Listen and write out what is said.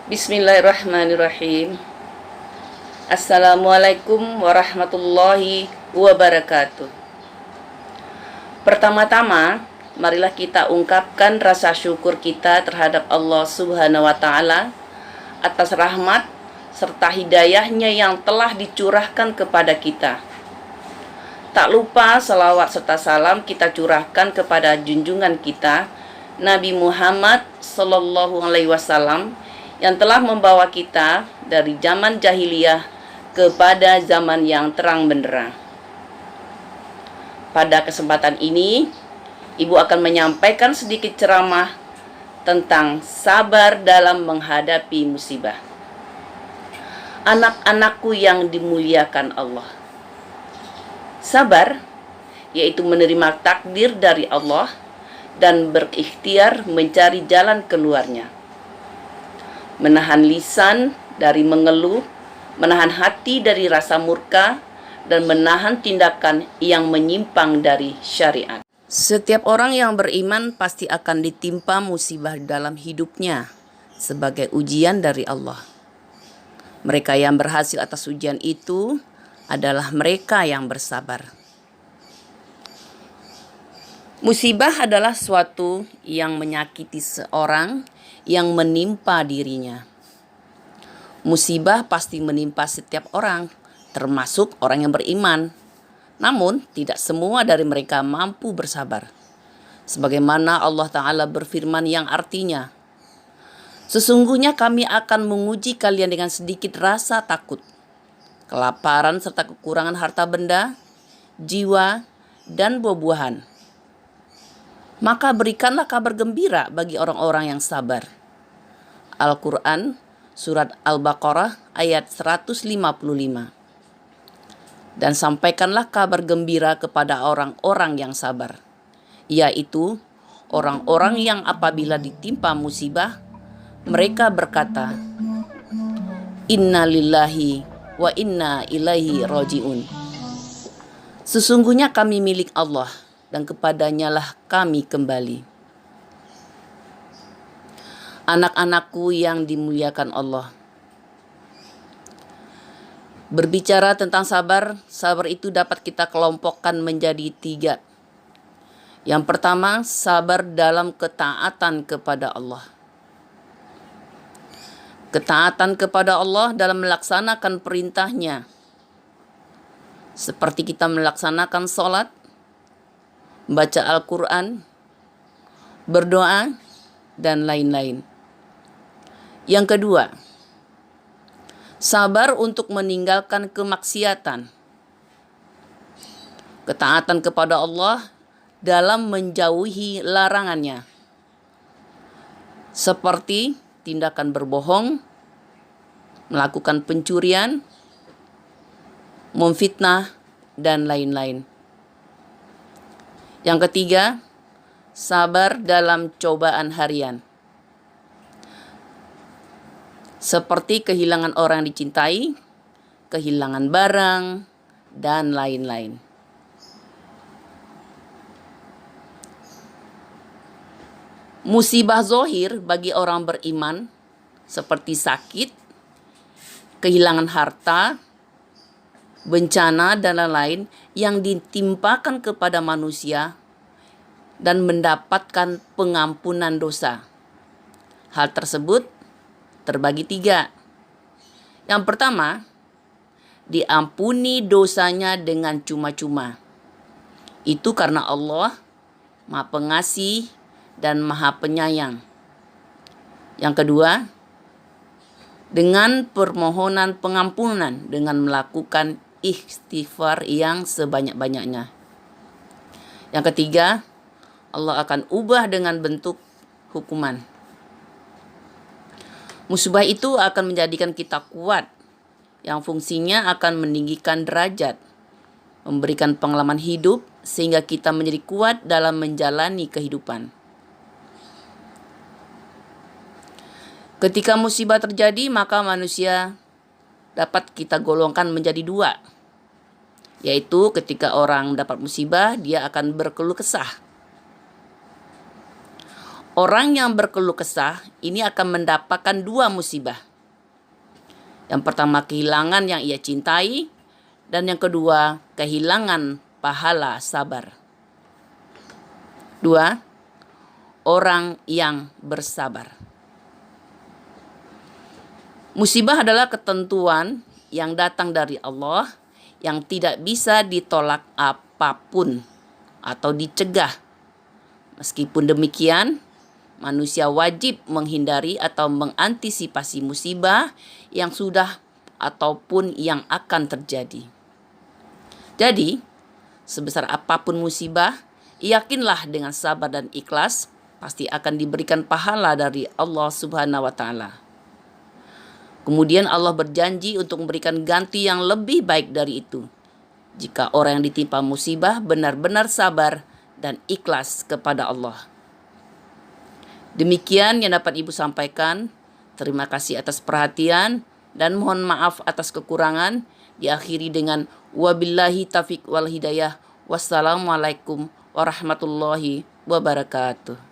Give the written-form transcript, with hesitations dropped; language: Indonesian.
Bismillahirrahmanirrahim. Assalamualaikum warahmatullahi wabarakatuh. Pertama-tama, marilah kita ungkapkan rasa syukur kita terhadap Allah Subhanahu wa taala atas rahmat serta hidayahnya yang telah dicurahkan kepada kita. Tak lupa salawat serta salam kita curahkan kepada junjungan kita Nabi Muhammad Sallallahu Alaihi Wasallam yang telah membawa kita dari zaman jahiliyah kepada zaman yang terang benderang. Pada kesempatan ini, Ibu akan menyampaikan sedikit ceramah tentang sabar dalam menghadapi musibah. Anak-anakku yang dimuliakan Allah. Sabar, yaitu menerima takdir dari Allah dan berikhtiar mencari jalan keluarnya. Menahan lisan dari mengeluh, menahan hati dari rasa murka, dan menahan tindakan yang menyimpang dari syariat. Setiap orang yang beriman pasti akan ditimpa musibah dalam hidupnya sebagai ujian dari Allah. Mereka yang berhasil atas ujian itu adalah mereka yang bersabar. Musibah adalah suatu yang menyakiti seorang yang menimpa dirinya. Musibah pasti menimpa setiap orang, termasuk orang yang beriman. Namun, tidak semua dari mereka mampu bersabar. Sebagaimana Allah Ta'ala berfirman yang artinya, "Sesungguhnya kami akan menguji kalian dengan sedikit rasa takut, kelaparan serta kekurangan harta benda, jiwa, dan buah-buahan. Maka berikanlah kabar gembira bagi orang-orang yang sabar." Al-Quran, Surat Al-Baqarah ayat 155. Dan sampaikanlah kabar gembira kepada orang-orang yang sabar, yaitu orang-orang yang apabila ditimpa musibah, mereka berkata, "Inna lillahi wa inna ilaihi raji'un." Sesungguhnya kami milik Allah dan kepadanya lah kami kembali. Anak-anakku yang dimuliakan Allah. Berbicara tentang sabar, sabar itu dapat kita kelompokkan menjadi 3. Yang pertama, sabar dalam ketaatan kepada Allah. Ketaatan kepada Allah dalam melaksanakan perintahnya. Seperti kita melaksanakan sholat, membaca Al-Quran, berdoa, dan lain-lain. Yang kedua, sabar untuk meninggalkan kemaksiatan. Ketaatan kepada Allah dalam menjauhi larangannya. Seperti tindakan berbohong, melakukan pencurian, memfitnah, dan lain-lain. Yang ketiga, sabar dalam cobaan harian. Seperti kehilangan orang yang dicintai, kehilangan barang, dan lain-lain. Musibah zohir bagi orang beriman seperti sakit, kehilangan harta, bencana, dan lain-lain yang ditimpakan kepada manusia dan mendapatkan pengampunan dosa. Hal tersebut terbagi 3. Yang pertama, diampuni dosanya dengan cuma-cuma. Itu karena Allah Maha Pengasih dan Maha Penyayang. Yang kedua, dengan permohonan pengampunan dengan melakukan istighfar yang sebanyak-banyaknya. Yang ketiga, Allah akan ubah dengan bentuk hukuman. Musibah itu akan menjadikan kita kuat, yang fungsinya akan meninggikan derajat, memberikan pengalaman hidup sehingga kita menjadi kuat dalam menjalani kehidupan. Ketika musibah terjadi, maka manusia dapat kita golongkan menjadi 2, yaitu ketika orang dapat musibah, dia akan berkeluh kesah. Orang yang berkeluh kesah ini akan mendapatkan 2 musibah. Yang pertama, kehilangan yang ia cintai, dan yang kedua, kehilangan pahala sabar. 2. Orang yang bersabar. Musibah adalah ketentuan yang datang dari Allah yang tidak bisa ditolak apapun atau dicegah. Meskipun demikian, manusia wajib menghindari atau mengantisipasi musibah yang sudah ataupun yang akan terjadi. Jadi, sebesar apapun musibah, yakinlah dengan sabar dan ikhlas pasti akan diberikan pahala dari Allah Subhanahu wa taala. Kemudian Allah berjanji untuk memberikan ganti yang lebih baik dari itu jika orang yang ditimpa musibah benar-benar sabar dan ikhlas kepada Allah. Demikian yang dapat Ibu sampaikan. Terima kasih atas perhatian dan mohon maaf atas kekurangan. Diakhiri dengan wabillahi taufiq wal hidayah. Wassalamualaikum warahmatullahi wabarakatuh.